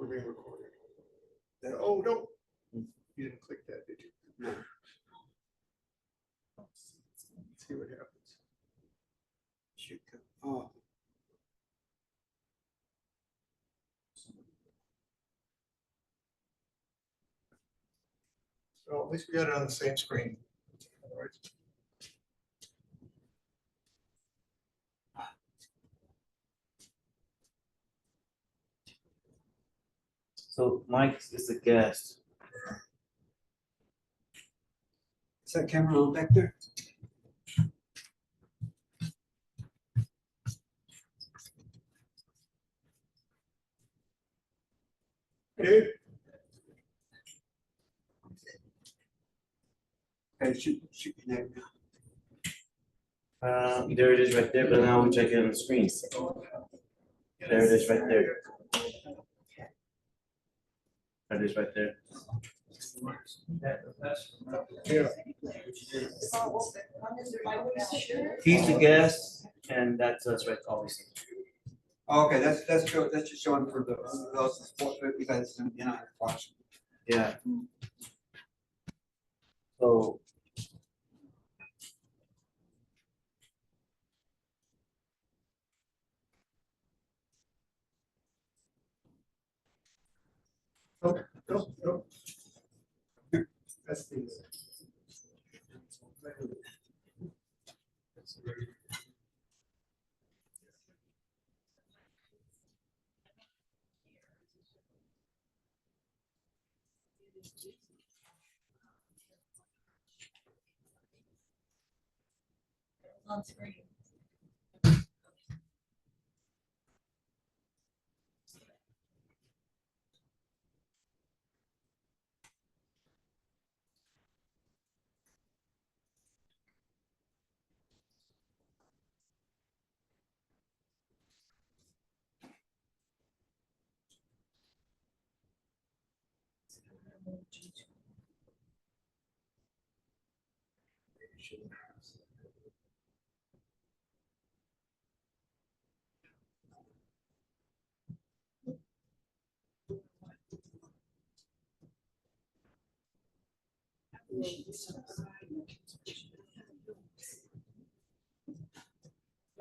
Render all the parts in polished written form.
We're being recorded. Then, oh, no. You didn't click that, did you? No. Let's see what happens. Should go. Oh. So at least we got it on the same screen. All right. So Mike is the guest. Is that camera on back there? Hey, Okay, should connect now. There it is right there, but now we check it on the screen. There it is right there. There it is right there. yeah. He's the guest, and that's us, right? Obviously. Okay, that's just showing for those sport because you're not watching. Yeah. So. Oh, no, no. That's the. On screen.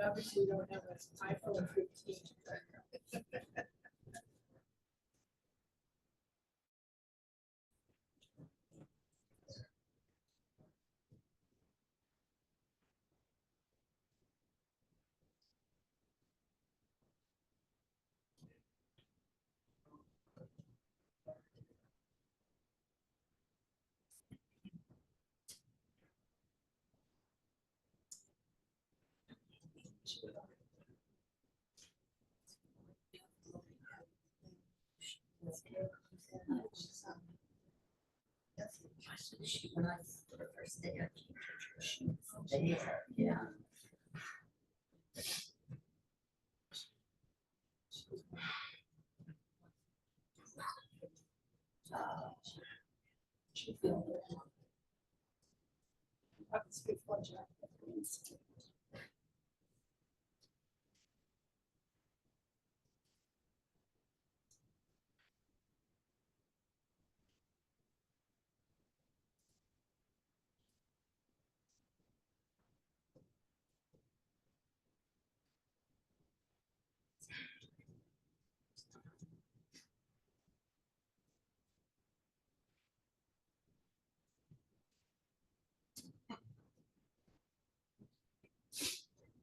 Obviously, we don't have an iPhone 15. When I for the first day, I came to she was there. Yeah. She filmed it. I can speak for Jack.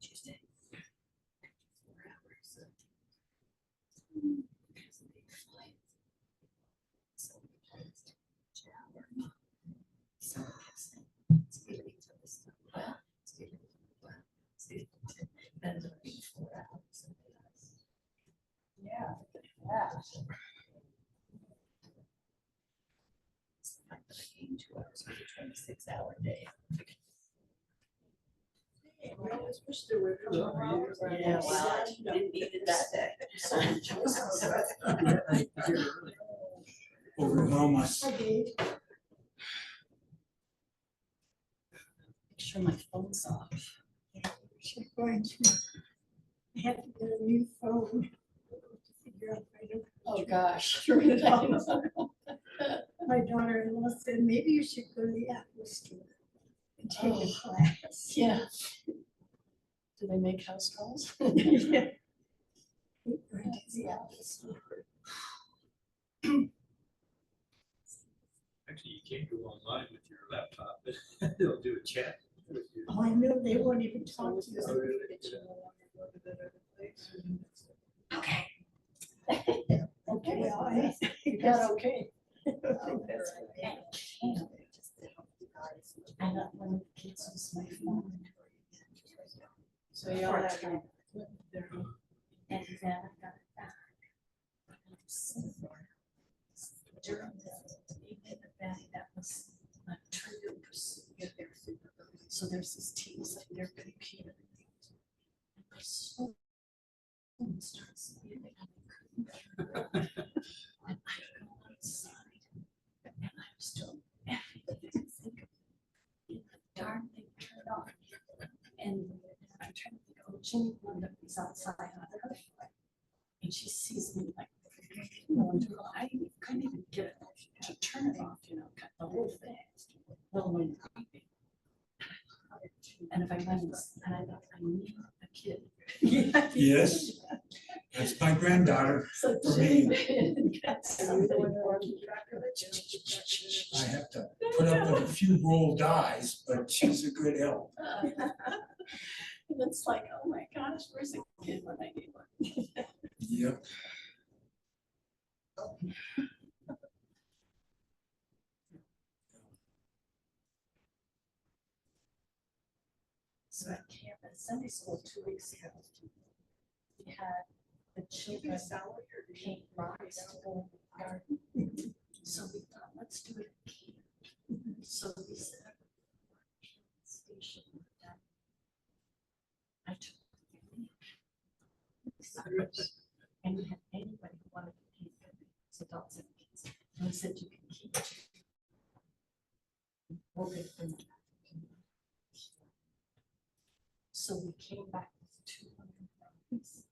Tuesday. 4 hours. Because of the flight. So we plans to shower. So it's getting to this. Well, it's getting and it'll be 4 hours. Yeah. Yeah. It's the fact that I came 2 hours with a 26-hour day. We always wish there were a couple more hours. Yeah, well, I didn't need it that day. Overwhelm us. Make sure my phone's off. She's going to have to get a new phone to figure out if I don't Oh, gosh. My daughter-in-law said, maybe you should go to the Apple store and take a Oh. class. Yeah. Do they make house calls? Yeah. Went to the Apple store. Actually, you can't go online with your laptop, but they'll do a chat with you. Oh, I know, they won't even talk to Oh, you. really? Okay. Okay, well, I You got okay. think that's okay. I got one of the kids who's my phone. So y'all have And then I got it back. During the event that was trying to pursue there. So there's this team, like their computer. And my soul starts feeling and I go outside and I was doing everything I think of. The darn thing turned off. And I'm trying to think, oh, Jenny Wanda is outside on her foot. And she sees me like, I couldn't even get it to turn it off, cut the whole thing. Little one creepy. And if I went and I thought I need a kid. Yes, that's my granddaughter. So For me. Jenny got something for me. I have to put up with a few rolled eyes, but she's a good help. And it's like, oh my gosh, where's the kid when I need one? Yep. So at camp at Sunday school 2 weeks ago, we had the children paint rocks to go in the garden. So we thought, let's do it at camp. So we set up a station. I took and we had anybody who wanted to paint it's adults and kids. And we said you can keep it. We'll get them. So we came back with 200 rocks.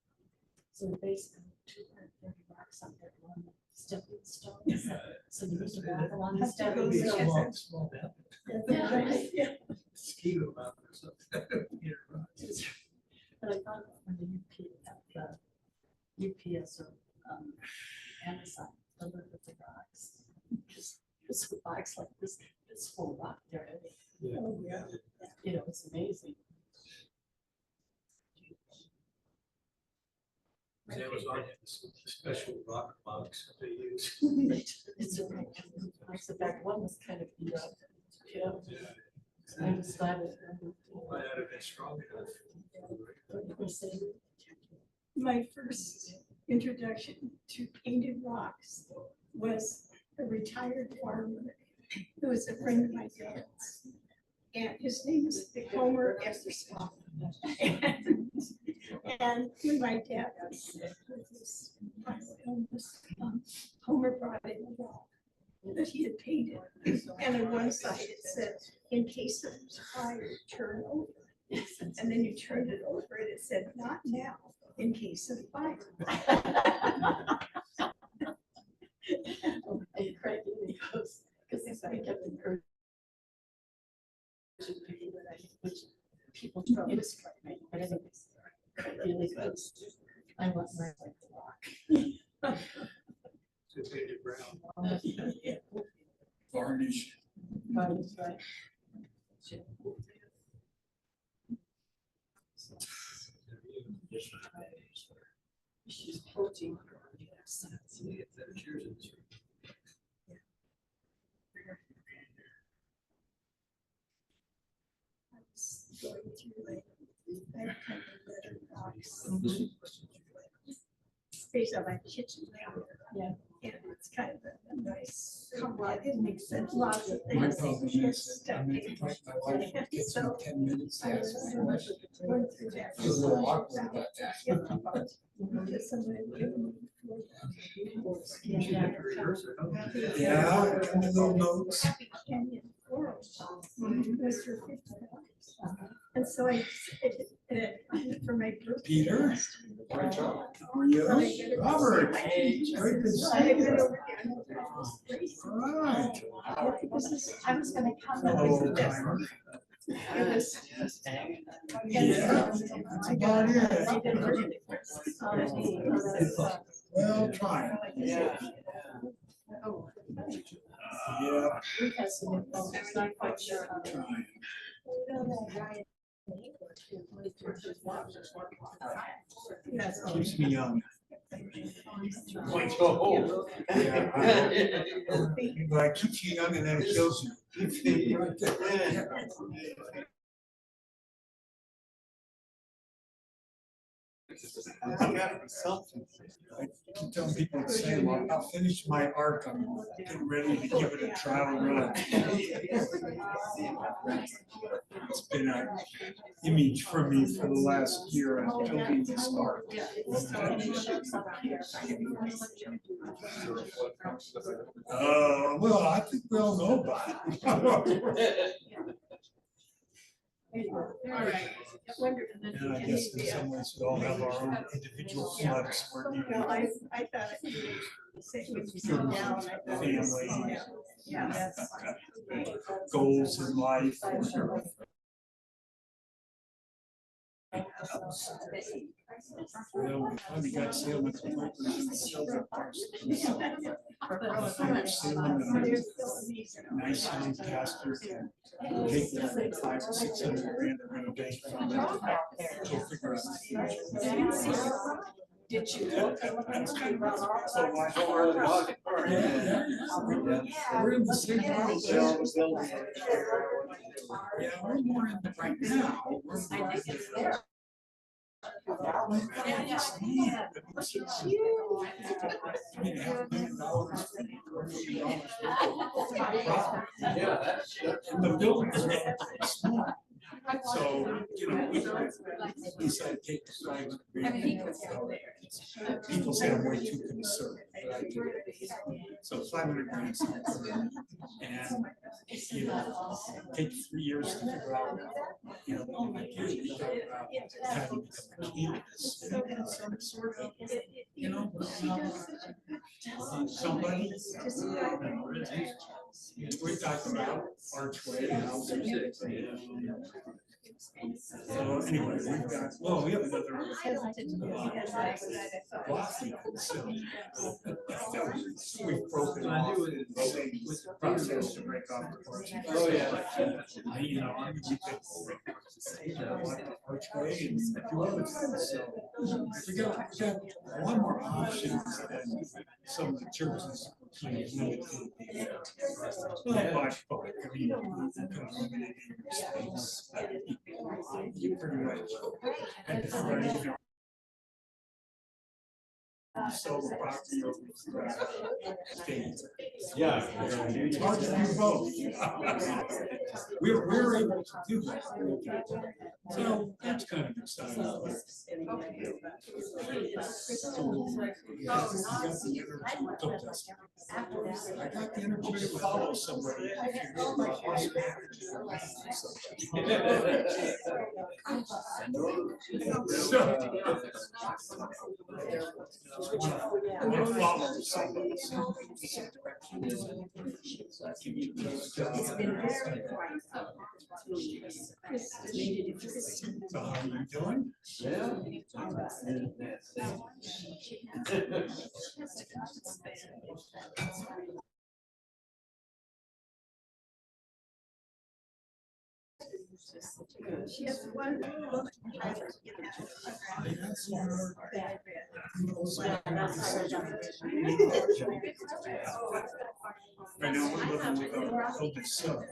So basically 230 rocks on there, one stepping stones. So you need to walk along the stepping stones. Small down. Yeah, right, yeah. Mosquito mouth or something. Yeah, right. But I thought when the UPS or Amazon delivered the rocks, because there's a box like this full rock there. Yeah. Oh, yeah. It's amazing. Amazon has a special rock box that they use. It's a box. In fact, one was kind of beat up. I was glad it. Might not have been strong enough. My first introduction to painted rocks was a retired farmer who was a friend of my dad's. And his name is Homer Esserscott. And when my dad was sick with his viral illness, Homer brought in a rock that he had painted. And on one side it said, in case of fire, turn over. And then you turned it over and it said, not now, in case of fire. And Craig really goes, because he's I kept encouraging people that which people throw it straight, right? But anyways, Craig really goes, I want my like rock. So painted brown. Varnish. But it's right. She's protein. That's yours in this room. I was going through like that kind of letter box. Space on my kitchen counter. Yeah. And it's kind of a nice, it makes sense, lots of My things. problem is that I make it like my wife gets me 10 minutes. I That's was all. going through that. I feel a little awkward about that. To somebody living Yeah. Yeah, and the little notes. Happy Canyon Forest was for $50. And so I did it for my birthday. Peter? last year. Yes, Robert, great to see you. All right. I was gonna come. Hello, timer. It was. Yeah, that's about it. Well, trying. Yeah. Yeah, Because it's not quite sure. trying. Keeps me young. Yeah, but it keeps you young and then it kills you. I keep telling people the same, I'll finish my arc, I'm getting ready to give it a trial run. It's been an image for me for the last year, I'm building this arc. Well, I think we all know about it. And I guess in some ways we all have our own individual floods where you Well, I thought it would say when you sit down, I thought it was, family, yeah, that's. goals in life. Well, we finally got Sam with the papers and the silver parts. Nice young pastor can take that 500 or 600 grand they're gonna bank from it. Go figure out the future. Did you look? So my heart we're in the same house. Yeah, we're more in the right now. We're more in the. And the buildings are small. So, you know, we said take the flags. People say I'm way too conservative, but I do. So 500 grand. And, you know, take 3 years to figure out, you know, my kids, we talk about how to become a cannabis. You know, somebody, we talked about archway houses. So anyway, we've got, well, we have another. We've broken off with the process to break off the parts. Oh, yeah. You know, I mean, we take archway and do other things, so we got one more option than some of the churches. Not much, but I mean, eliminating space. You pretty much had to figure out, you know, sell the property over state. Yeah. It's hard to do both. We're able to do that. So that's kind of exciting. I got the energy to follow somebody. Follow somebody. So how are you doing? Yeah. She has one book. I know we're living with our oldest son.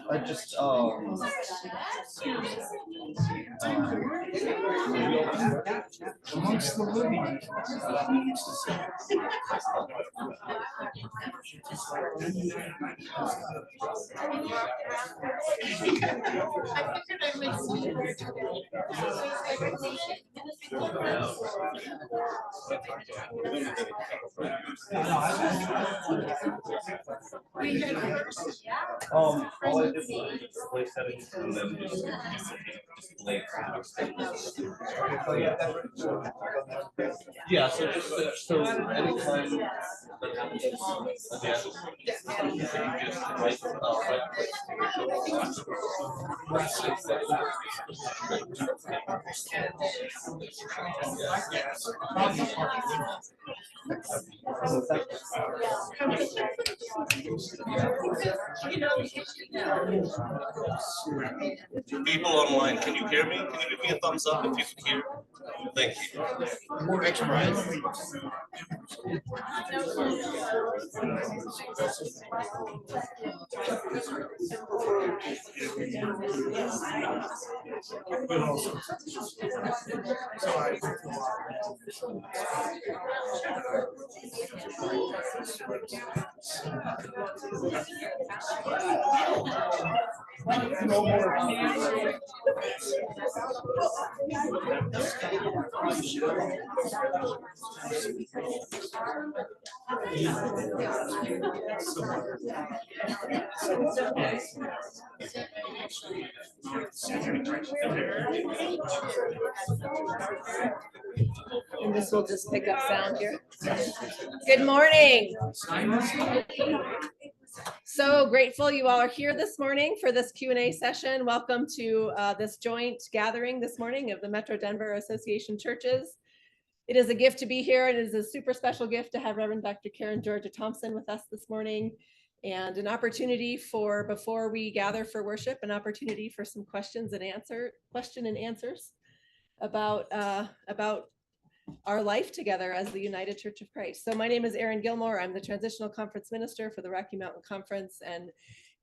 I just, Amongst the living. all I did was place settings and then just lay Yeah, so just, so anytime that happens again, just right, People online, can you hear me? Can you give me a thumbs up if you can hear? Thank you. more exercise. And this will just pick up sound here. Good morning. So grateful you all are here this morning for this Q&A session. Welcome to this joint gathering this morning of the Metro Denver Association Churches. It is a gift to be here, and it is a super special gift to have Reverend Dr. Georgia Thompson with us this morning, and an opportunity for, before we gather for worship, an opportunity for some question and answers about our life together as the United Church of Christ. So my name is Erin Gilmore. I'm the Transitional Conference Minister for the Rocky Mountain Conference, and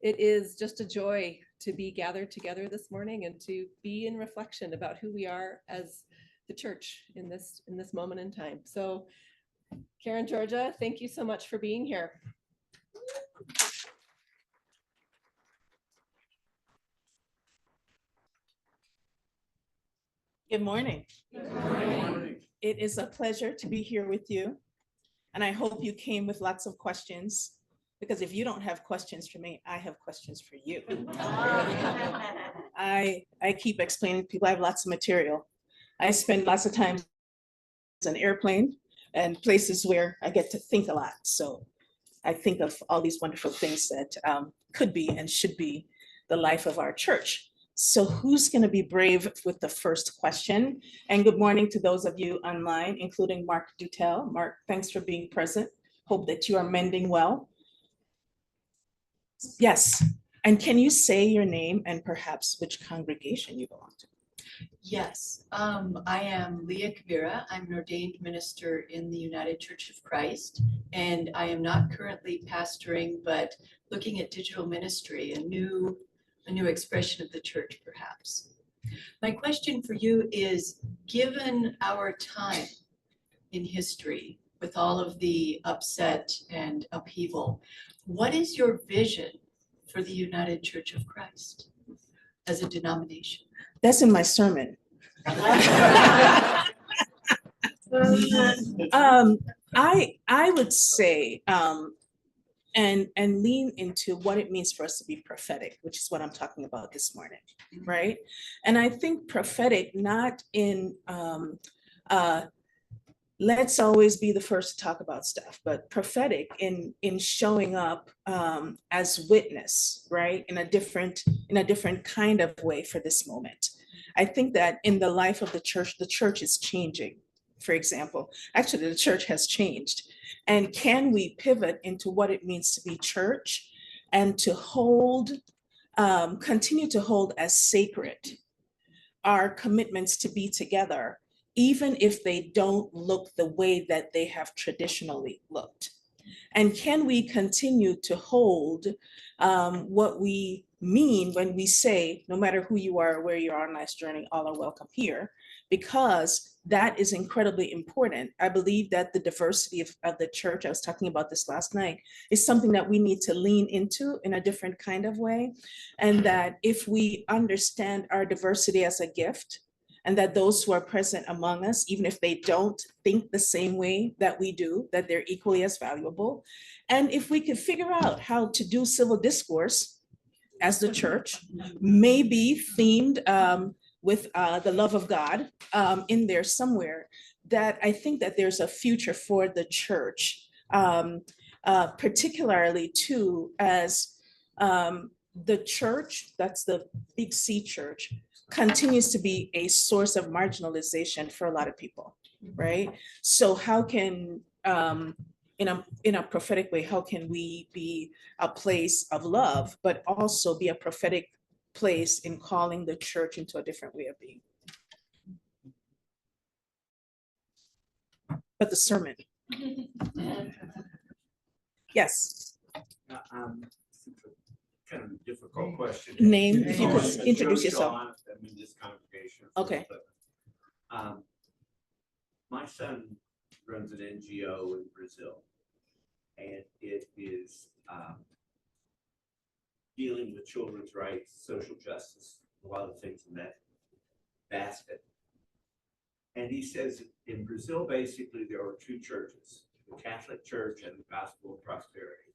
it is just a joy to be gathered together this morning and to be in reflection about who we are as the church in this moment in time. So Georgia, thank you so much for being here. Good morning. Good morning. It is a pleasure to be here with you. And I hope you came with lots of questions, because if you don't have questions for me, I have questions for you. I keep explaining to people I have lots of material. I spend lots of time on an airplane and places where I get to think a lot. So I think of all these wonderful things that could be and should be the life of our church. So who's going to be brave with the first question? And good morning to those of you online, including Mark Dutel. Mark, thanks for being present. Hope that you are mending well. Yes. And can you say your name and perhaps which congregation you belong to? Yes, I am Leah Kavira. I'm an ordained minister in the United Church of Christ, and I am not currently pastoring, but looking at digital ministry, a new expression of the church, perhaps. My question for you is, given our time in history with all of the upset and upheaval, what is your vision for the United Church of Christ as a denomination? That's in my sermon. I would say, and lean into what it means for us to be prophetic, which is what I'm talking about this morning, right? And I think prophetic, not in let's always be the first to talk about stuff, but prophetic in showing up as witness, right? In a different kind of way for this moment. I think that in the life of the church is changing. For example, actually the church has changed. And can we pivot into what it means to be church and to hold, continue to hold as sacred our commitments to be together, even if they don't look the way that they have traditionally looked? And can we continue to hold what we mean when we say, no matter who you are or where you are on life's journey, all are welcome here? Because that is incredibly important. I believe that the diversity of the church, I was talking about this last night, is something that we need to lean into in a different kind of way. And that if we understand our diversity as a gift, and that those who are present among us, even if they don't think the same way that we do, that they're equally as valuable. And if we could figure out how to do civil discourse as the church, maybe themed with the love of God in there somewhere, that I think that there's a future for the church, particularly too, as the church, that's the big C church, continues to be a source of marginalization for a lot of people, right? So how can, in a prophetic way, how can we be a place of love, but also be a prophetic place in calling the church into a different way of being? But the sermon. Yes. Kind of a difficult question. Name, if you could introduce yourself. I'm in this congregation. Okay. My son runs an NGO in Brazil, and it is dealing with children's rights, social justice, a lot of things in that basket. And he says in Brazil, basically, there are two churches, the Catholic Church and the Gospel of Prosperity.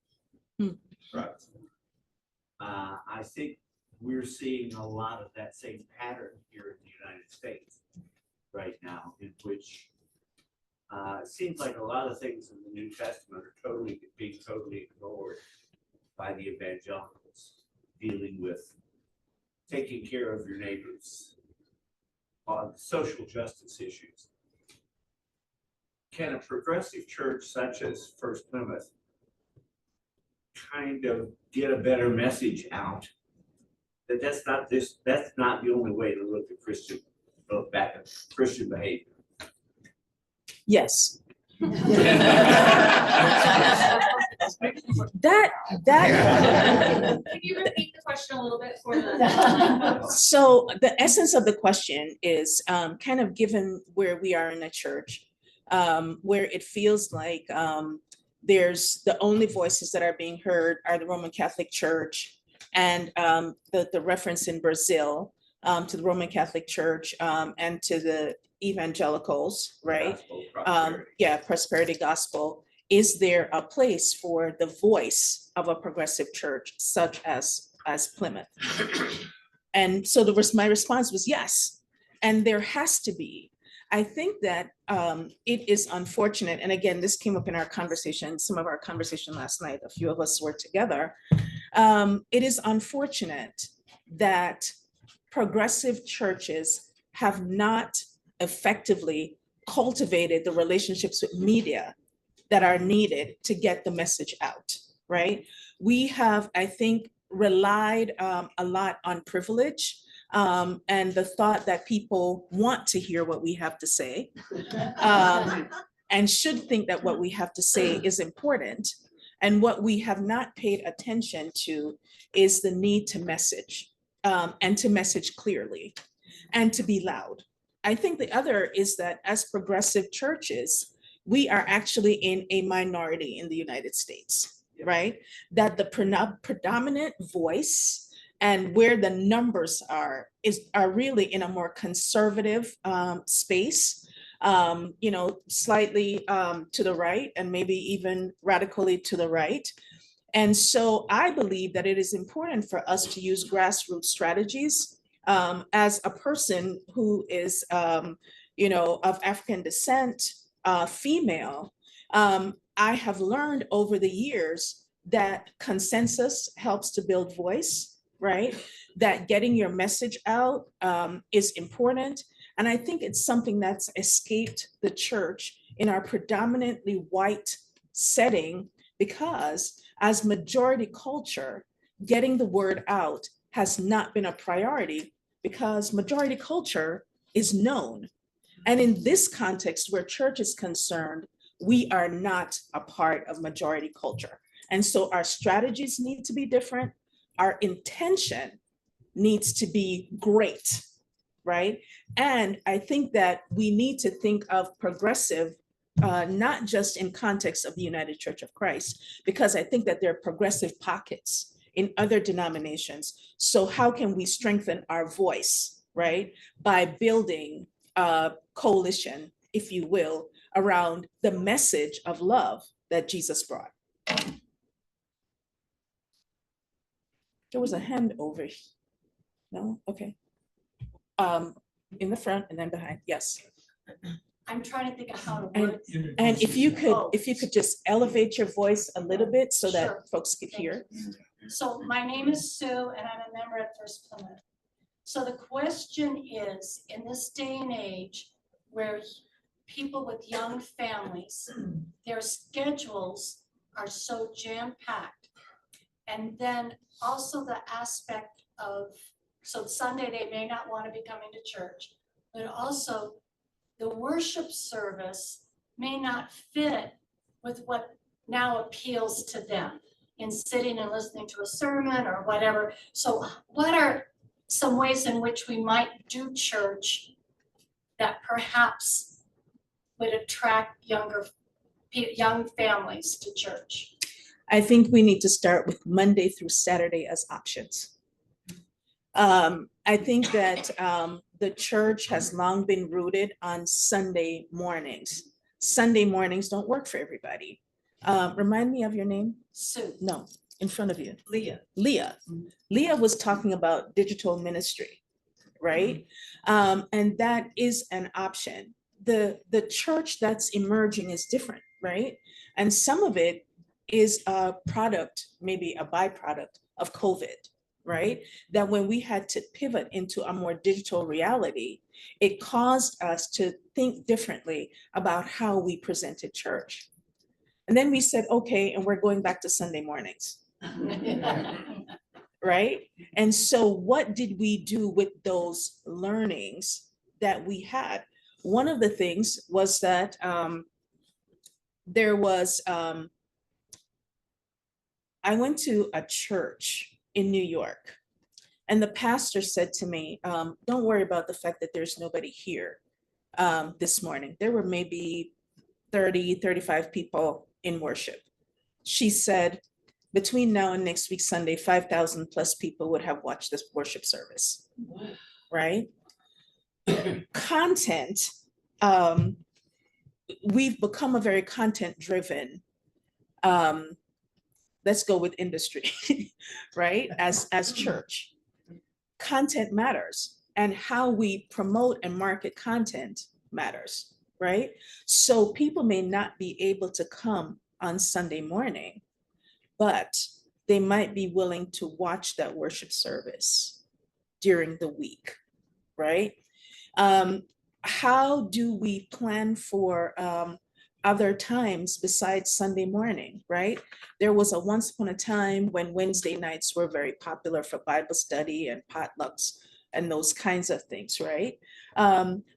Right. I think we're seeing a lot of that same pattern here in the United States right now, in which it seems like a lot of things in the New Testament are being totally ignored by the evangelicals, dealing with taking care of your neighbors on social justice issues. Can a progressive church such as First Plymouth kind of get a better message out that that's not the only way to look back at Christian behavior? Yes. Can you repeat the question a little bit for the? So the essence of the question is kind of given where we are in the church, where it feels like there's the only voices that are being heard are the Roman Catholic Church and the reference in Brazil to the Roman Catholic Church and to the evangelicals, right? Prosperity gospel. Is there a place for the voice of a progressive church such as Plymouth? And so my response was yes, and there has to be. I think that it is unfortunate, and again, this came up in our conversation, some of our conversation last night, a few of us were together. It is unfortunate that progressive churches have not effectively cultivated the relationships with media that are needed to get the message out, right? We have, I think, relied a lot on privilege and the thought that people want to hear what we have to say and should think that what we have to say is important. And what we have not paid attention to is the need to message and to message clearly and to be loud. I think the other is that as progressive churches, we are actually in a minority in the United States, right? That the predominant voice and where the numbers are really in a more conservative space, slightly to the right and maybe even radically to the right. And so I believe that it is important for us to use grassroots strategies. As a person who is, of African descent, female, I have learned over the years that consensus helps to build voice, right? That getting your message out is important. And I think it's something that's escaped the church in our predominantly white setting, because as majority culture, getting the word out has not been a priority because majority culture is known. And in this context where church is concerned, we are not a part of majority culture. And so our strategies need to be different. Our intention needs to be great, right? And I think that we need to think of progressive, not just in context of the United Church of Christ, because I think that there are progressive pockets in other denominations. So how can we strengthen our voice, right? By building a coalition, if you will, around the message of love that Jesus brought. There was a hand over here. No? Okay. In the front and then behind, yes. I'm trying to think of how to And, word. and if you could just elevate your voice a little bit so that Sure. folks could hear. So my name is Sue and I'm a member at First Plymouth. So the question is, in this day and age where people with young families, their schedules are so jam-packed. And then also the aspect of, so Sunday they may not want to be coming to church, but also the worship service may not fit with what now appeals to them in sitting and listening to a sermon or whatever. So what are some ways in which we might do church that perhaps would attract young families to church? I think we need to start with Monday through Saturday as options. I think that the church has long been rooted on Sunday mornings. Sunday mornings don't work for everybody. Remind me of your name? Sue. No, in front of you. Leah. Leah. Leah was talking about digital ministry, right? And that is an option. The church that's emerging is different, right? And some of it is a product, maybe a byproduct of COVID, right? That when we had to pivot into a more digital reality, it caused us to think differently about how we presented church. And then we said, okay, and we're going back to Sunday mornings, right? And so what did we do with those learnings that we had? One of the things was that there was, I went to a church in New York and the pastor said to me, don't worry about the fact that there's nobody here this morning. There were maybe 30, 35 people in worship. She said, between now and next week, Sunday, 5,000 plus people would have watched this worship service, right? Content, we've become a very content-driven, let's go with industry, right? As church. Content matters, and how we promote and market content matters, right? So people may not be able to come on Sunday morning, but they might be willing to watch that worship service during the week, right? How do we plan for other times besides Sunday morning, right? There was a once upon a time when Wednesday nights were very popular for Bible study and potlucks and those kinds of things, right?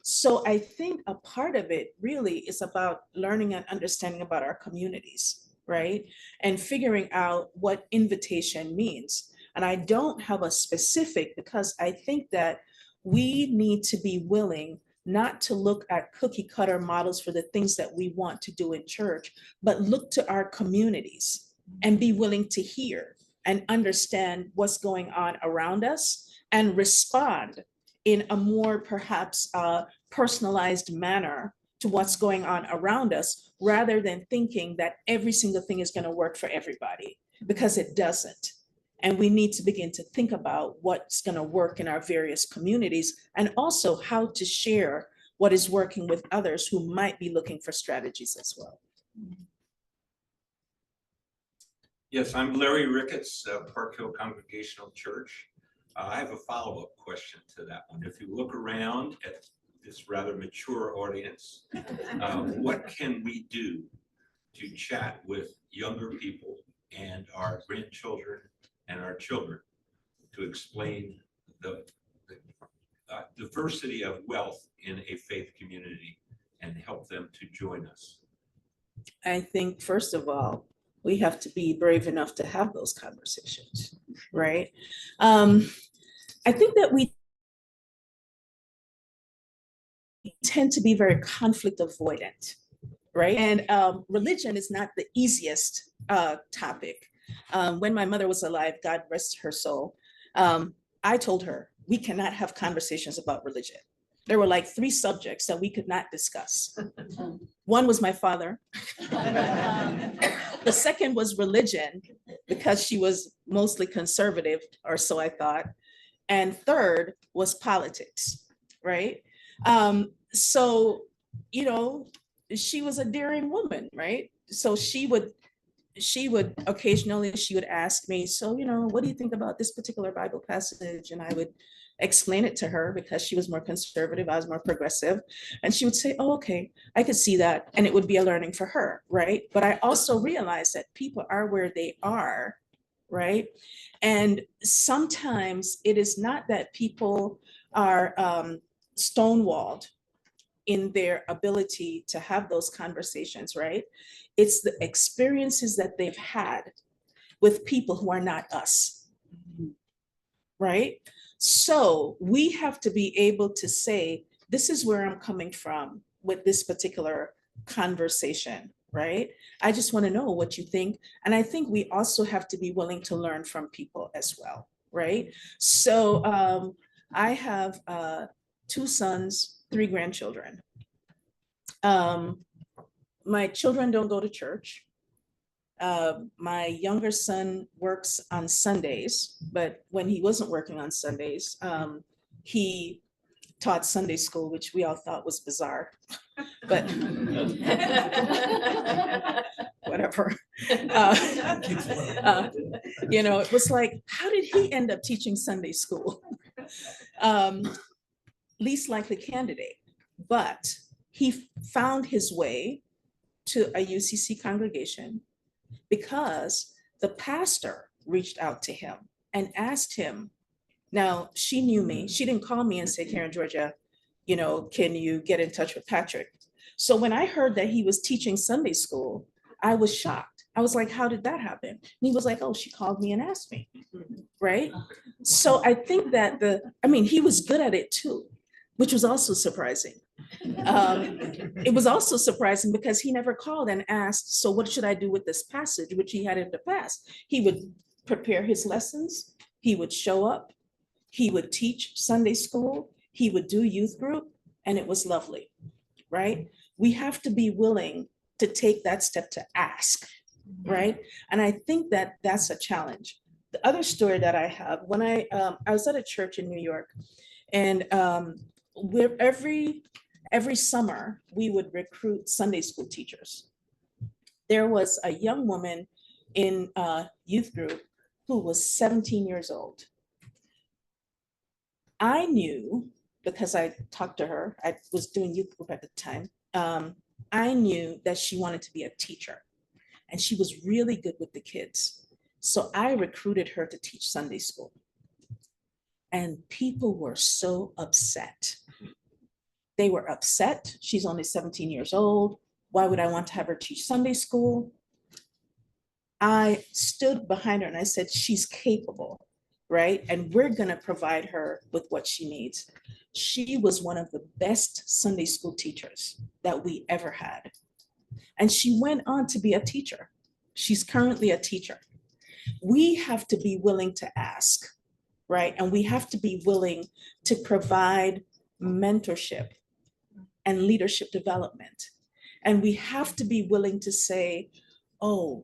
So I think a part of it really is about learning and understanding about our communities, right? And figuring out what invitation means. And I don't have a specific, because I think that we need to be willing not to look at cookie cutter models for the things that we want to do in church, but look to our communities and be willing to hear and understand what's going on around us and respond in a more perhaps personalized manner to what's going on around us, rather than thinking that every single thing is going to work for everybody, because it doesn't. And we need to begin to think about what's going to work in our various communities, and also how to share what is working with others who might be looking for strategies as well. Yes, I'm Larry Ricketts, Park Hill Congregational Church. I have a follow-up question to that one. If you look around at this rather mature audience, what can we do to chat with younger people and our grandchildren and our children to explain the diversity of wealth in a faith community and help them to join us? I think, first of all, we have to be brave enough to have those conversations, right? I think that we tend to be very conflict avoidant, right? And religion is not the easiest topic. When my mother was alive, God rest her soul, I told her, we cannot have conversations about religion. There were like 3 subjects that we could not discuss. One was my father. The second was religion, because she was mostly conservative, or so I thought. And third was politics, right? So, you know, she was a daring woman, right? So she would occasionally, she would ask me, so, you know, what do you think about this particular Bible passage? And I would explain it to her, because she was more conservative, I was more progressive. And she would say, oh, okay, I could see that. And it would be a learning for her, right? But I also realized that people are where they are, right? And sometimes it is not that people are stonewalled in their ability to have those conversations, right? It's the experiences that they've had with people who are not us, right? So we have to be able to say, this is where I'm coming from with this particular conversation, right? I just want to know what you think. And I think we also have to be willing to learn from people as well, right? So I have 2 sons, 3 grandchildren. My children don't go to church. My younger son works on Sundays, but when he wasn't working on Sundays, he taught Sunday school, which we all thought was bizarre, but whatever. You know, it was like, how did he end up teaching Sunday school? Least likely candidate, but he found his way to a UCC congregation because the pastor reached out to him and asked him. Now, she knew me. She didn't call me and say, Karen, Georgia, you know, can you get in touch with Patrick? So when I heard that he was teaching Sunday school, I was shocked. I was like, how did that happen? And he was like, oh, she called me and asked me, right? So I think that he was good at it too, which was also surprising. It was also surprising because he never called and asked, so what should I do with this passage, which he had in the past? He would prepare his lessons. He would show up. He would teach Sunday school. He would do youth group, and it was lovely, right? We have to be willing to take that step to ask, right? And I think that that's a challenge. The other story that I have, when I was at a church in New York, and every summer we would recruit Sunday school teachers. There was a young woman in youth group who was 17 years old. I knew, because I talked to her, I was doing youth group at the time, I knew that she wanted to be a teacher, and she was really good with the kids. So I recruited her to teach Sunday school. And people were so upset. They were upset. She's only 17 years old. Why would I want to have her teach Sunday school? I stood behind her and I said, she's capable, right? And we're going to provide her with what she needs. She was one of the best Sunday school teachers that we ever had. And she went on to be a teacher. She's currently a teacher. we have to be willing to ask, right? And we have to be willing to provide mentorship and leadership development. And we have to be willing to say, oh,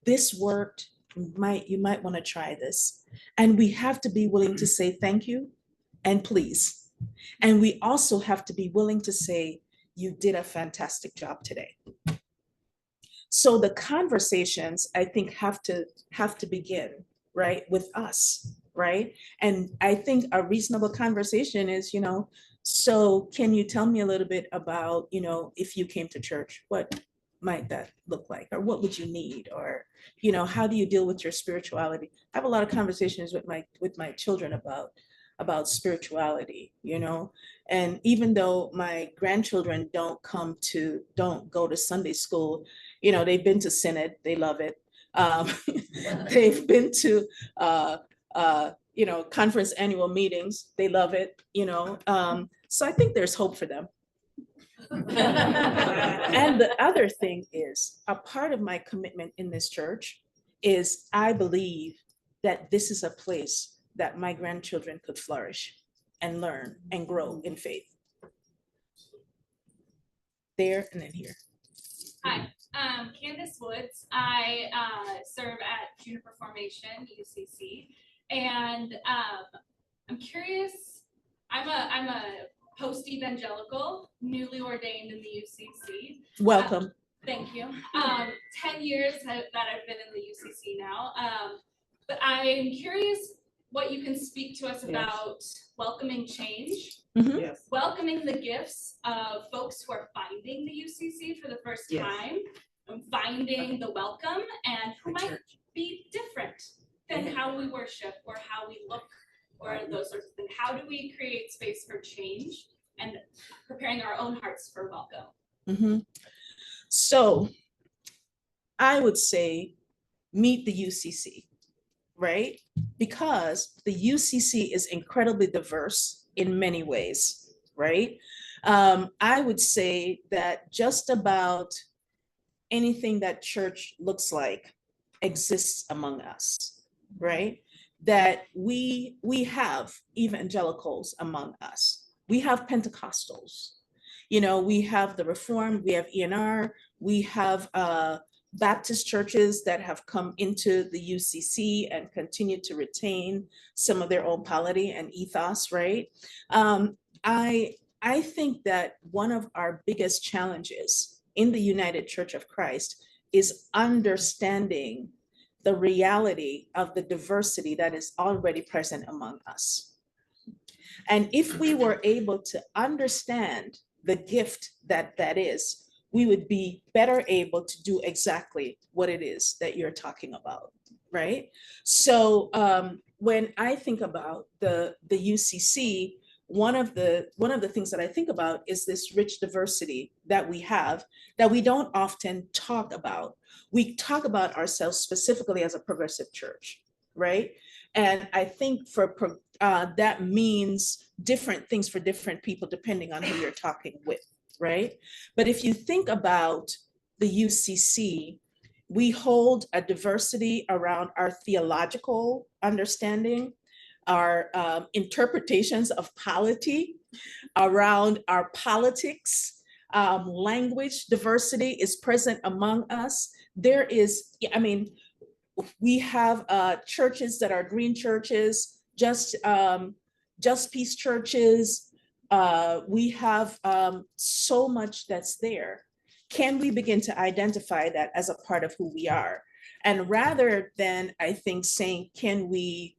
this worked, you might want to try this. And we have to be willing to say thank you and please. And we also have to be willing to say, you did a fantastic job today. So the conversations, I think, have to begin, right, with us, right? And I think a reasonable conversation is, so can you tell me a little bit about, if you came to church, what might that look like? Or what would you need? Or, how do you deal with your spirituality? I have a lot of conversations with my children about spirituality, and even though my grandchildren don't go to Sunday school, they've been to Synod, they love it. They've been to, conference annual meetings, they love it, so I think there's hope for them. And the other thing is, a part of my commitment in this church is I believe that this is a place that my grandchildren could flourish and learn and grow in faith. There and then here. Hi, Candace Woods. I serve at Juniper Formation, UCC, and I'm curious. I'm a post-evangelical, newly ordained in the UCC. Welcome. Thank you. 10 years that I've been in the UCC now, but I'm curious what you can speak to us about welcoming change, welcoming the gifts of folks who are finding the UCC for the first time, and finding the welcome, and who might be different than how we worship or how we look or those sorts of things. How do we create space for change and preparing our own hearts for welcome? So I would say meet the UCC, right? Because the UCC is incredibly diverse in many ways, right? I would say that just about anything that church looks like exists among us, right? That we have evangelicals among us. We have Pentecostals. We have the Reformed, we have ENR, we have Baptist churches that have come into the UCC and continue to retain some of their own polity and ethos, right? I think that one of our biggest challenges in the United Church of Christ is understanding the reality of the diversity that is already present among us. And if we were able to understand the gift that is, we would be better able to do exactly what it is that you're talking about, right? So when I think about the UCC, one of the things that I think about is this rich diversity that we have that we don't often talk about. We talk about ourselves specifically as a progressive church, right? And I think that means different things for different people depending on who you're talking with, right? But if you think about the UCC, we hold a diversity around our theological understanding, our interpretations of polity, around our politics. Language diversity is present among us. There is, we have churches that are green churches, just peace churches. We have so much that's there. Can we begin to identify that as a part of who we are? And rather than, I think, saying, can we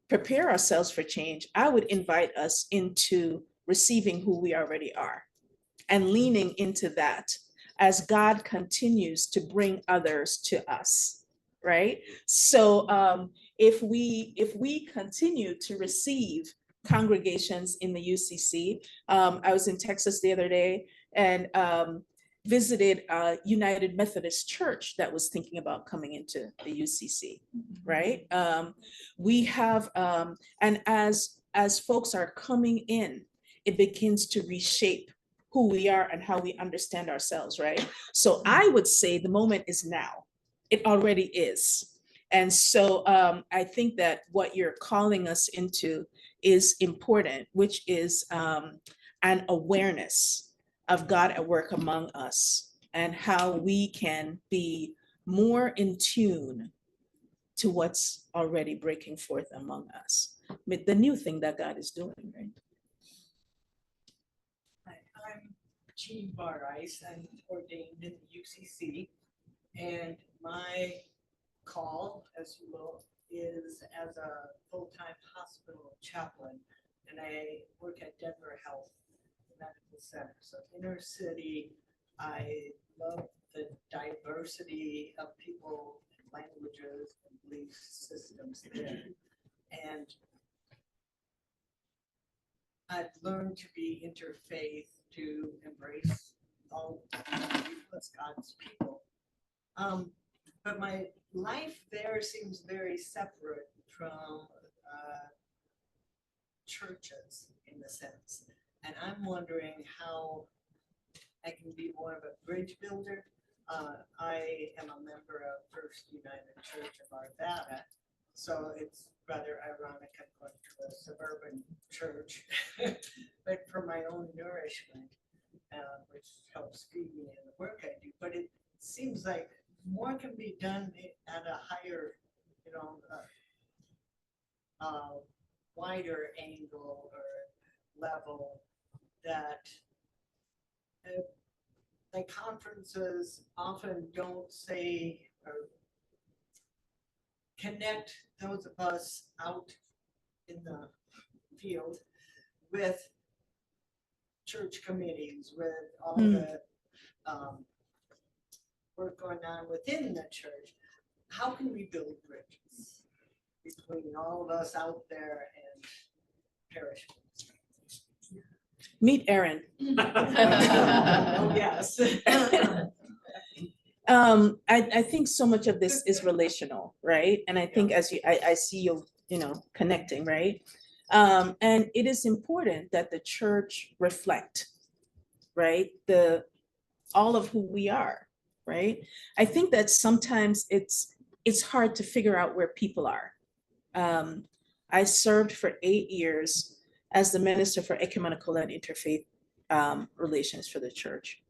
prepare ourselves for change, I would invite us into receiving who we already are and leaning into that as God continues to bring others to us, right? So if we continue to receive congregations in the UCC, I was in Texas the other day and visited a United Methodist Church that was thinking about coming into the UCC, right? We have, and as folks are coming in, it begins to reshape who we are and how we understand ourselves, right? So I would say the moment is now. It already is. And so I think that what you're calling us into is important, which is an awareness of God at work among us and how we can be more in tune to what's already breaking forth among us, with the new thing that God is doing, right? Hi, I'm Jean Barrice. I'm ordained in the UCC, and my call, as you will, is as a full-time hospital chaplain, and I work at Denver Health Medical Center. So inner city, I love the diversity of people, languages, and belief systems there. And I've learned to be interfaith, to embrace all as God's people. But my life there seems very separate from churches in a sense. And I'm wondering how I can be more of a bridge builder. I am a member of First United Church of Arvada, so it's rather ironic I'm going to a suburban church, but for my own nourishment, which helps feed me in the work I do. But it seems like more can be done at a higher, wider angle or level, that like conferences often don't say or connect those of us out in the field with church committees, with all the work going on within the church. How can we build bridges between all of us out there and parish? Meet Erin. Oh, yes. I think so much of this is relational, right? And I think as I see you, connecting, right? And it is important that the church reflect, right? All of who we are, right? I think that sometimes it's hard to figure out where people are. I served for 8 years as the Minister for Ecumenical and Interfaith Relations for the church.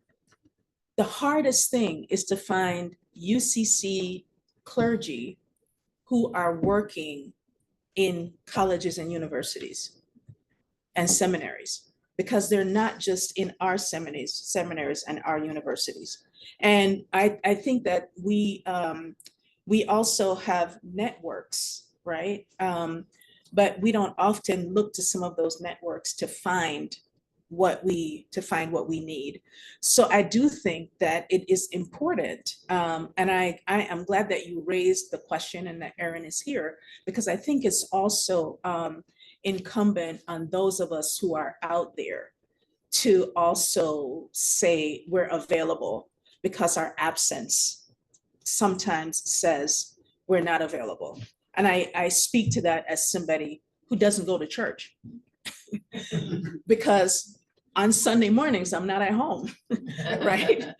The hardest thing is to find UCC clergy who are working in colleges and universities and seminaries, because they're not just in our seminaries and our universities. And I think that we also have networks, right? But we don't often look to some of those networks to find what we need. So I do think that it is important. And I am glad that you raised the question and that Erin is here, because I think it's also incumbent on those of us who are out there to also say we're available, because our absence sometimes says we're not available. And I speak to that as somebody who doesn't go to church because on Sunday mornings, I'm not at home, right?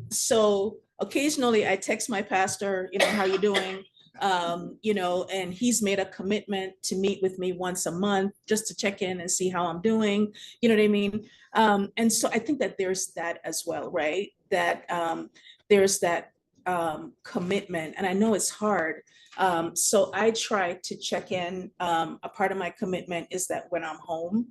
So occasionally I text my pastor, how you doing? And he's made a commitment to meet with me once a month just to check in and see how I'm doing, you know what I mean? And so I think that there's that as well, right? That there's that commitment, and I know it's hard. So I try to check in. A part of my commitment is that when I'm home,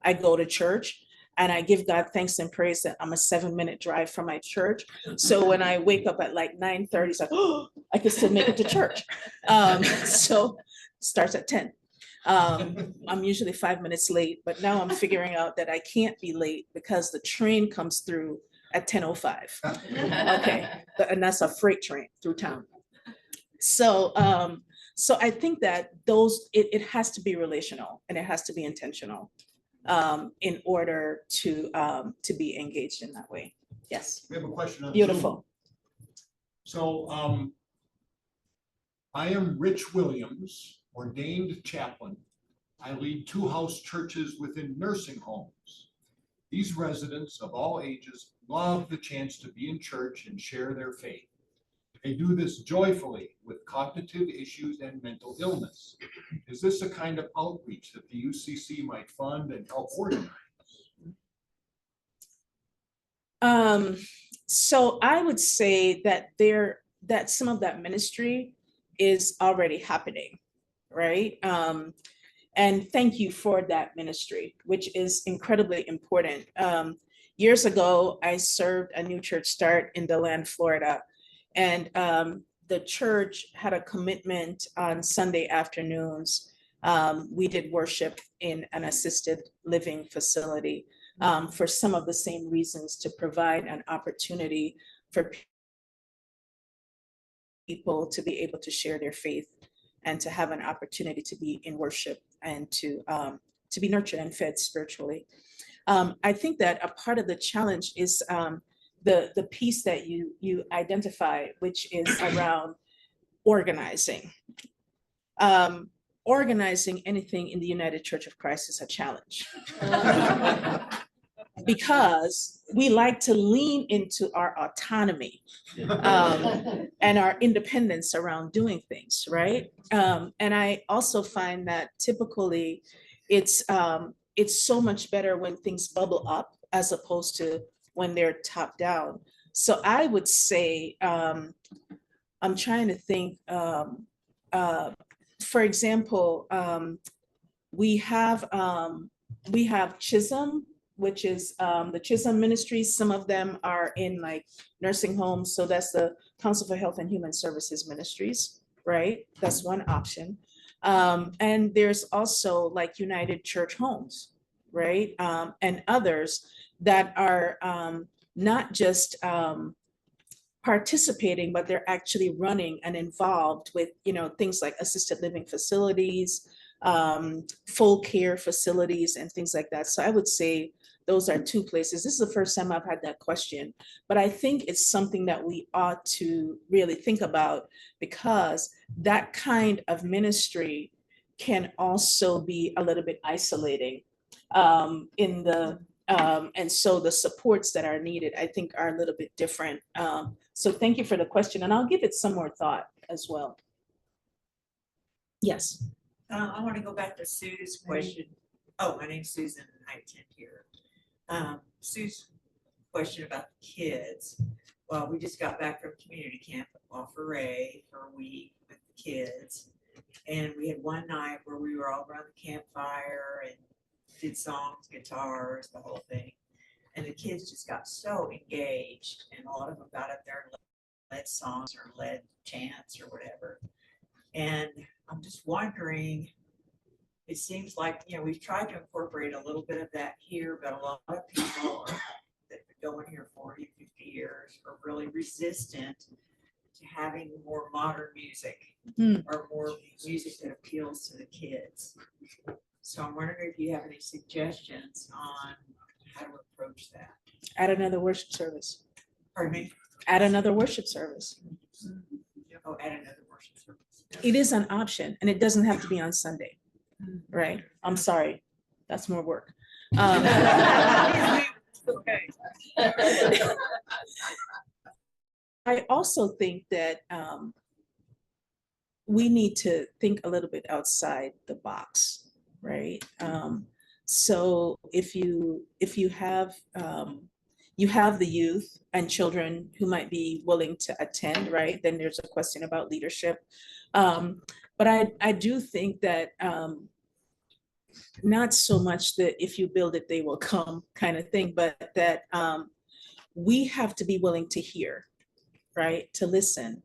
I go to church and I give God thanks and praise that I'm a 7-minute drive from my church. So when I wake up at like 9:30, it's like, oh, I can still make it to church. So it starts at 10. I'm usually 5 minutes late, but now I'm figuring out that I can't be late because the train comes through at 10:05. Okay, and that's a freight train through town. So I think that it has to be relational and it has to be intentional in order to be engaged in that way. Yes. We have a question on Beautiful. Zoom. So I am Rich Williams, ordained chaplain. I lead 2 house churches within nursing homes. These residents of all ages love the chance to be in church and share their faith. They do this joyfully with cognitive issues and mental illness. Is this a kind of outreach that the UCC might fund and help organize? So I would say that that some of that ministry is already happening, right? And thank you for that ministry, which is incredibly important. Years ago, I served a new church start in DeLand, Florida, and the church had a commitment on Sunday afternoons. We did worship in an assisted living facility for some of the same reasons, to provide an opportunity for people to be able to share their faith and to have an opportunity to be in worship and to be nurtured and fed spiritually. I think that a part of the challenge is the piece that you identify, which is around organizing. Organizing anything in the United Church of Christ is a challenge. Because we like to lean into our autonomy and our independence around doing things, right? And I also find that typically it's so much better when things bubble up as opposed to when they're top down. So I would say, I'm trying to think, for example, we have Chisholm, which is the Chisholm Ministries. Some of them are in like nursing homes. So that's the Council for Health and Human Services Ministries, right? That's one option. And there's also like United Church Homes, right? And others that are not just participating, but they're actually running and involved with, things like assisted living facilities, full care facilities and things like that. So I would say those are two places. This is the first time I've had that question, but I think it's something that we ought to really think about, because that kind of ministry can also be a little bit isolating and so the supports that are needed, I think, are a little bit different. So thank you for the question, and I'll give it some more thought as well. Yes. I want to go back to Sue's question. Oh, my name's Susan, and I attend here. Sue's question about the kids. Well, we just got back from community camp at La Forêt for a week with the kids. And we had one night where we were all around the campfire and did songs, guitars, the whole thing. And the kids just got so engaged, and a lot of them got up there and led songs or led chants or whatever. And I'm just wondering, it seems like, we've tried to incorporate a little bit of that here, but a lot of people that have been going here 40, 50 years are really resistant to having more modern music or more music that appeals to the kids. So I'm wondering if you have any suggestions on how to approach that. At another worship service. Pardon me? At another worship service. Oh, at another worship service. It is an option, and it doesn't have to be on Sunday, right? I'm sorry, that's more work. I also think that we need to think a little bit outside the box. Right. So if you have the youth and children who might be willing to attend, right, then there's a question about leadership. But I do think that not so much that if you build it, they will come kind of thing, but that we have to be willing to hear, right, to listen.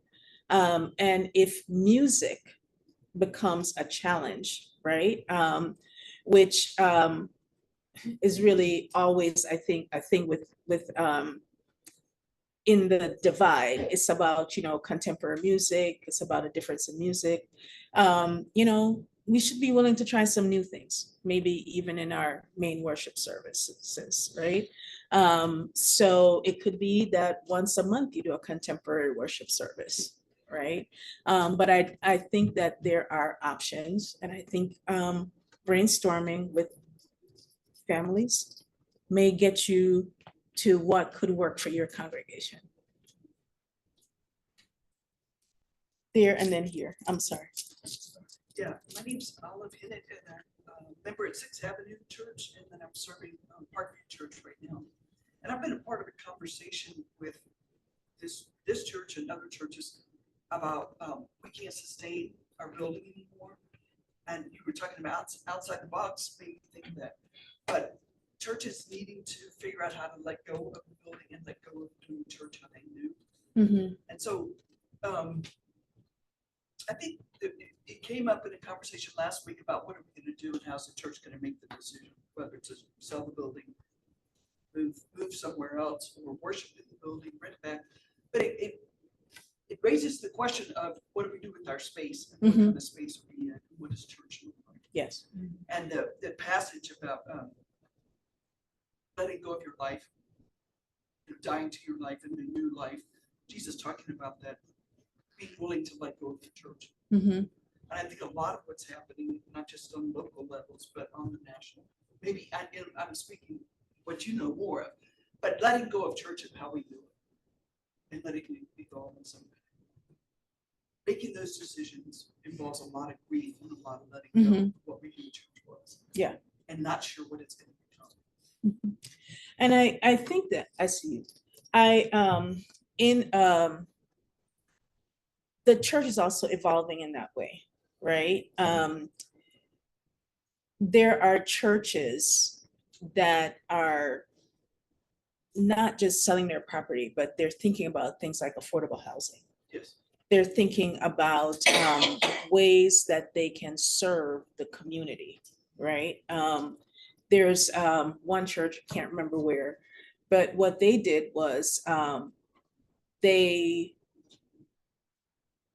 And if music becomes a challenge, right? Which is really always, I think, a thing with in the divide. It's about, contemporary music. It's about a difference in music. We should be willing to try some new things, maybe even in our main worship services, right? So it could be that once a month you do a contemporary worship service, right? But I think that there are options, and I think brainstorming with families may get you to what could work for your congregation. there and then here. I'm sorry. Yeah, my name's Olive Hinnett, and I'm a member at Sixth Avenue Church, and then I'm serving Parkview Church right now. And I've been a part of a conversation with this church and other churches about we can't sustain our building anymore. And you were talking about outside the box, maybe think of that. But churches needing to figure out how to let go of the building and let go of doing church how they knew. Mm-hmm. And so I think it came up in a conversation last week about what are we going to do and how's the church going to make the decision, whether to sell the building, move somewhere else, or worship in the building, rent it back. But it raises the question of what do we do with our space, and what kind of space are we in, and what does church look like? Yes. And the passage about letting go of your life, dying to your life and a new life. Jesus talking about that, being willing to let go of the church. Mm-hmm. And I think a lot of what's happening, not just on local levels, but on the national, maybe I'm speaking what you know more of, but letting go of church and how we do it and letting it be gone. And so making those decisions involves a lot of grief and a lot of letting go of what we knew church was. Yeah. And not sure what it's going to become. Mm-hmm. And I think that I see you. The church is also evolving in that way, right? There are churches that are not just selling their property, but they're thinking about things like affordable housing. Yes. They're thinking about ways that they can serve the community, right? There's one church, I can't remember where, but what they did was they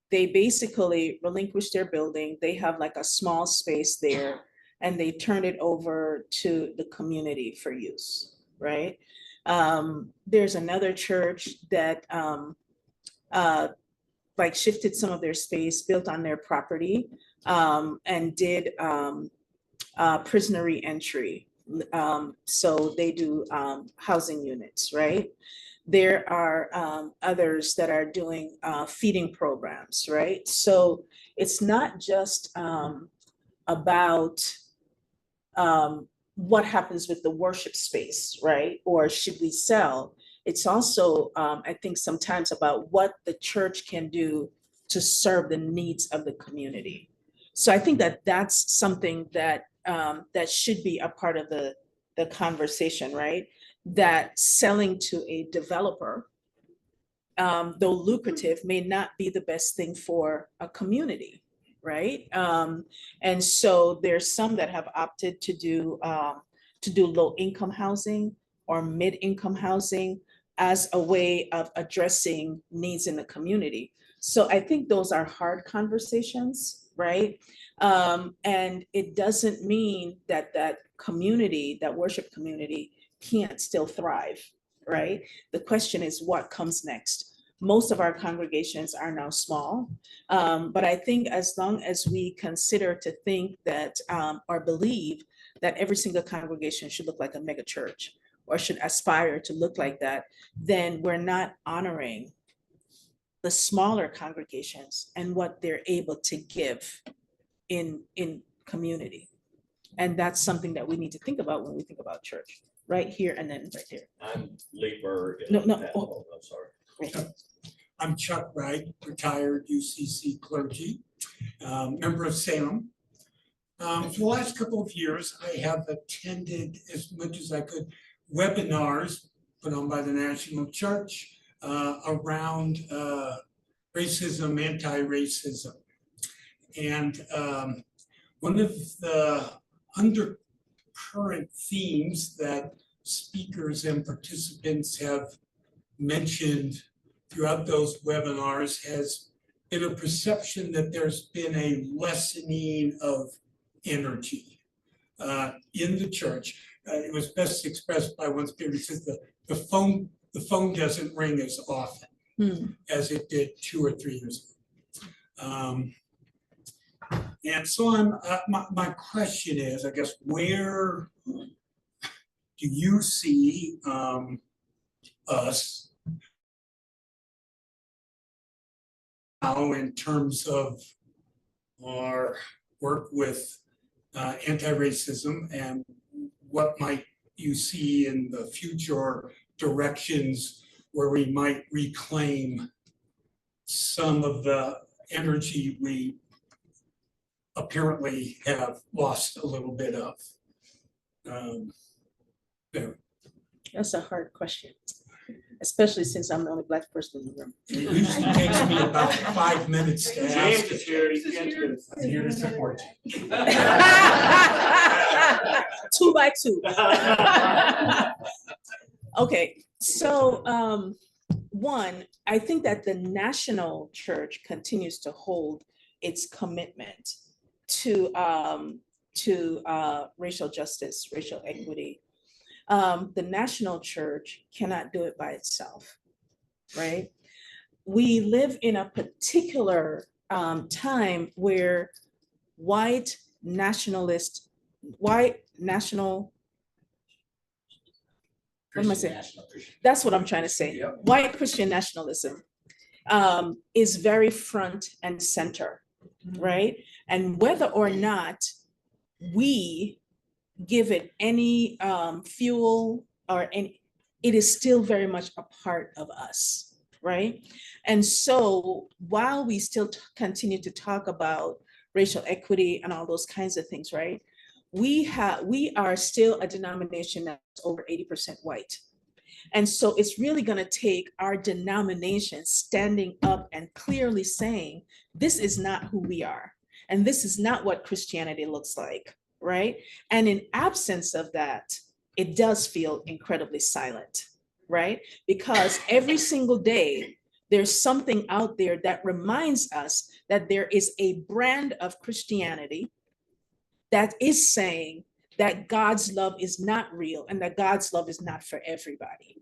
basically relinquished their building. They have like a small space there and they turned it over to the community for use, right? There's another church that like shifted some of their space, built on their property, and did prisoner reentry. So they do housing units, right? There are others that are doing feeding programs, right? So it's not just about what happens with the worship space, right? Or should we sell? It's also, I think, sometimes about what the church can do to serve the needs of the community. So I think that that's something that that should be a part of the conversation, right? That selling to a developer, though lucrative, may not be the best thing for a community, right? And so there's some that have opted to do low income housing or mid-income housing as a way of addressing needs in the community. So I think those are hard conversations, right? And it doesn't mean that that community, that worship community, can't still thrive, right? The question is what comes next. Most of our congregations are now small, but I think as long as we consider to think that or believe that every single congregation should look like a mega church or should aspire to look like that, then we're not honoring the smaller congregations and what they're able to give in community. And that's something that we need to think about when we think about church, right here and then right there. I'm Lee Berg. No, I'm sorry. Right. I'm Chuck Wright, retired UCC clergy, member of Salem. For the last couple of years, I have attended as much as I could webinars put on by the National Church around racism, anti-racism. And one of the undercurrent themes that speakers and participants have mentioned throughout those webinars has been a perception that there's been a lessening of energy in the church. It was best expressed by one speaker who says the phone doesn't ring as often as it did 2 or 3 years ago. And so my question is, I guess, where do you see us now in terms of our work with anti-racism, and what might you see in the future directions where we might reclaim some of the energy we apparently have lost a little bit of? There. That's a hard question, especially since I'm the only Black person in the room. It usually takes me about 5 minutes to ask. James is here, he's here. I'm here to support you. 2 by 2. Okay, so one, I think that the national church continues to hold its commitment to racial justice, racial equity. The national church cannot do it by itself, right? We live in a particular time where white national, what am I saying? That's what I'm trying to say. Yep. White Christian nationalism is very front and center, right? And whether or not we give it any fuel or any, it is still very much a part of us, right? And so while we still continue to talk about racial equity and all those kinds of things, right? We are still a denomination that's over 80% white. And so it's really going to take our denomination standing up and clearly saying, this is not who we are. And this is not what Christianity looks like, right? And in absence of that, it does feel incredibly silent, right? Because every single day, there's something out there that reminds us that there is a brand of Christianity that is saying that God's love is not real and that God's love is not for everybody,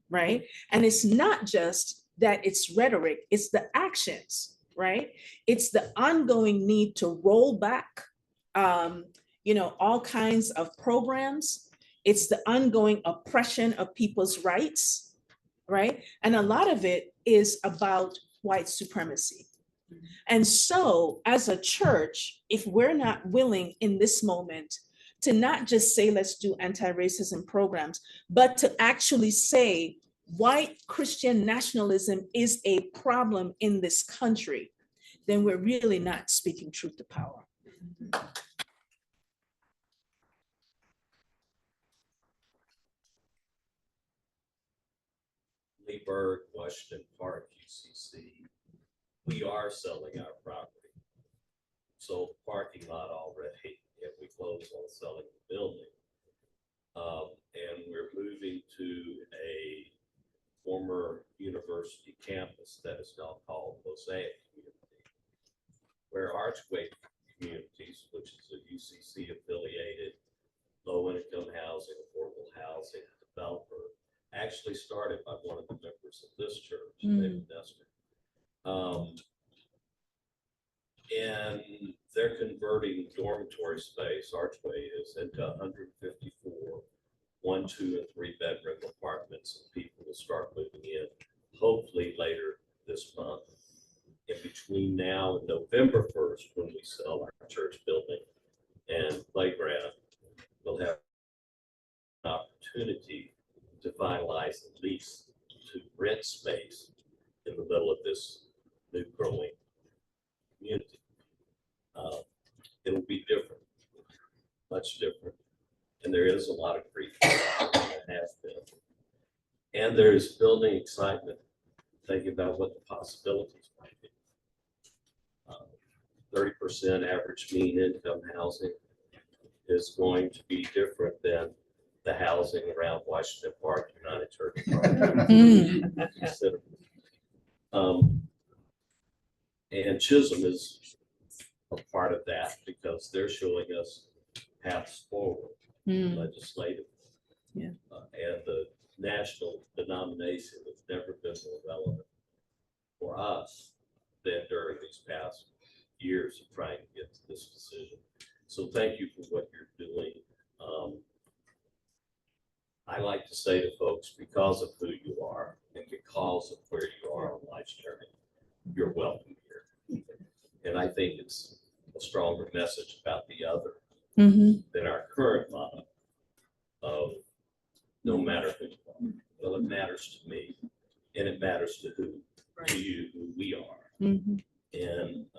right? And it's not just that it's rhetoric, it's the actions, right? It's the ongoing need to roll back, all kinds of programs. It's the ongoing oppression of people's rights, right? And a lot of it is about white supremacy. And so as a church, if we're not willing in this moment to not just say, let's do anti-racism programs, but to actually say white Christian nationalism is a problem in this country, then we're really not speaking truth to power. Leesburg, Washington Park, UCC. We are selling our property. Sold the parking lot already, and we closed on selling the building. And we're moving to a former university campus that is now called Mosaic Community, where Archway Communities, which is a UCC affiliated low-income housing, affordable housing developer, actually started by one of the members of this church, David Nestor. And they're converting dormitory space, Archway is, into 154 1, 2, and 3 bedroom apartments, and people will start moving in hopefully later this month. In between now and November 1st, when we sell our church building and playground, we'll have an opportunity to finalize a lease to rent space in the middle of this new growing community. It'll be different, much different. And there is a lot of grief that has been. And there's building excitement, thinking about what the possibilities might be. 30% average mean income housing is going to be different than the housing around Washington Park, United Church Park. And Chisholm is a part of that because they're showing us paths forward legislatively. Yeah. And the national denomination has never been more relevant for us than during these past years of trying to get to this decision. So thank you for what you're doing. I like to say to folks, because of who you are and because of where you are on life's journey, you're welcome. And I think it's a stronger message about the other Mhm. than our current motto of no matter who you are. Well, it matters to me, and it matters to you, who we are. Mhm. And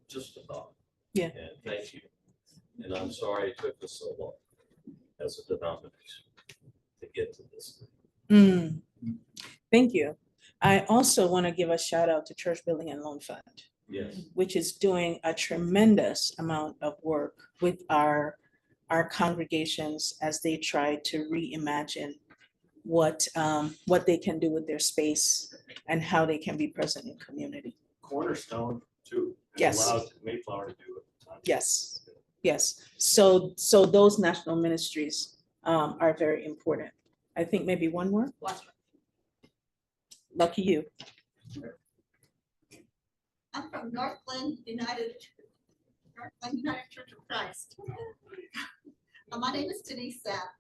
just a thought. Yeah. And thank you. And I'm sorry it took us so long as a denomination to get to this. Mm. Thank you. I also want to give a shout out to Church Building and Loan Fund, Yes. which is doing a tremendous amount of work with our congregations as they try to reimagine what they can do with their space and how they can be present in community. Cornerstone too. It Yes. Allows Mayflower to do it. Yes, yes. So those national ministries are very important. I think maybe one more. Lucky you. I'm from Northland United Church of Christ. My name is Denise Sapp.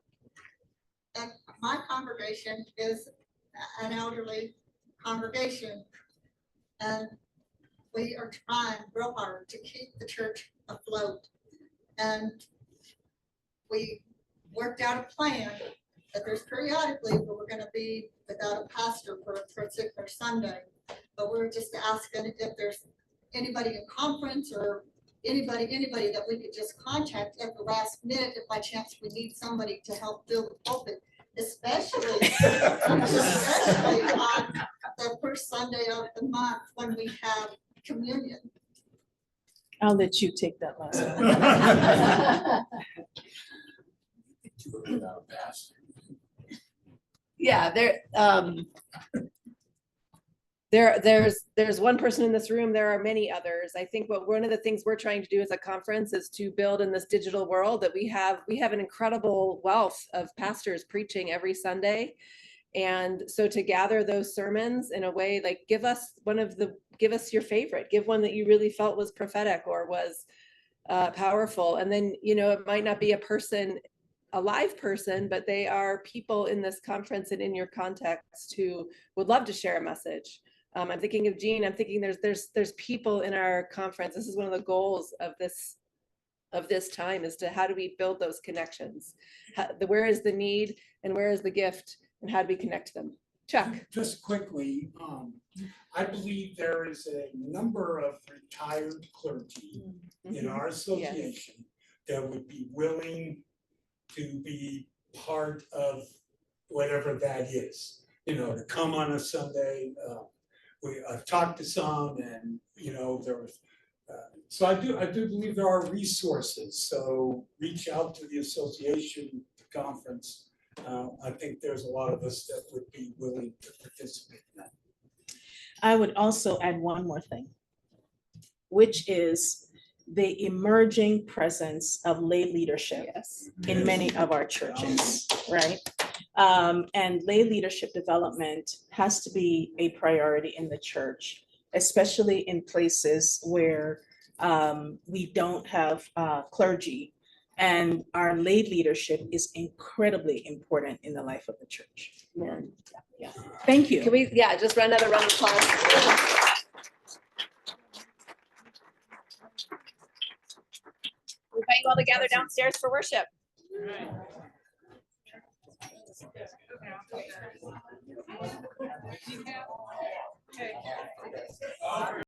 And my congregation is an elderly congregation. And we are trying real hard to keep the church afloat. And we worked out a plan that there's periodically where we're going to be without a pastor for a particular Sunday. But we're just asking if there's anybody in conference or anybody that we could just contact at the last minute if by chance we need somebody to help fill the pulpit, especially on the first Sunday of the month when we have communion. I'll let you take that last one. Yeah, there's one person in this room. There are many others. I think one of the things we're trying to do as a conference is to build in this digital world that we have an incredible wealth of pastors preaching every Sunday. And so to gather those sermons in a way, like give us your favorite, give one that you really felt was prophetic or was powerful. And then, it might not be a live person, but they are people in this conference and in your context who would love to share a message. I'm thinking of Jean. I'm thinking there's people in our conference. This is one of the goals of this time, is to how do we build those connections? Where is the need and where is the gift and how do we connect them? Chuck. Just quickly, I believe there is a number of retired clergy in our association that would be willing to be part of whatever that is, to come on a Sunday. I've talked to some and, there was, so I do believe there are resources. So reach out to the association, the conference. I think there's a lot of us that would be willing to participate in that. I would also add one more thing, which is the emerging presence of lay leadership in many of our churches, right? And lay leadership development has to be a priority in the church, especially in places where we don't have clergy. And our lay leadership is incredibly important in the life of the church. Yeah. Thank you. Can we, just run another round of applause. We invite you all to gather downstairs for worship.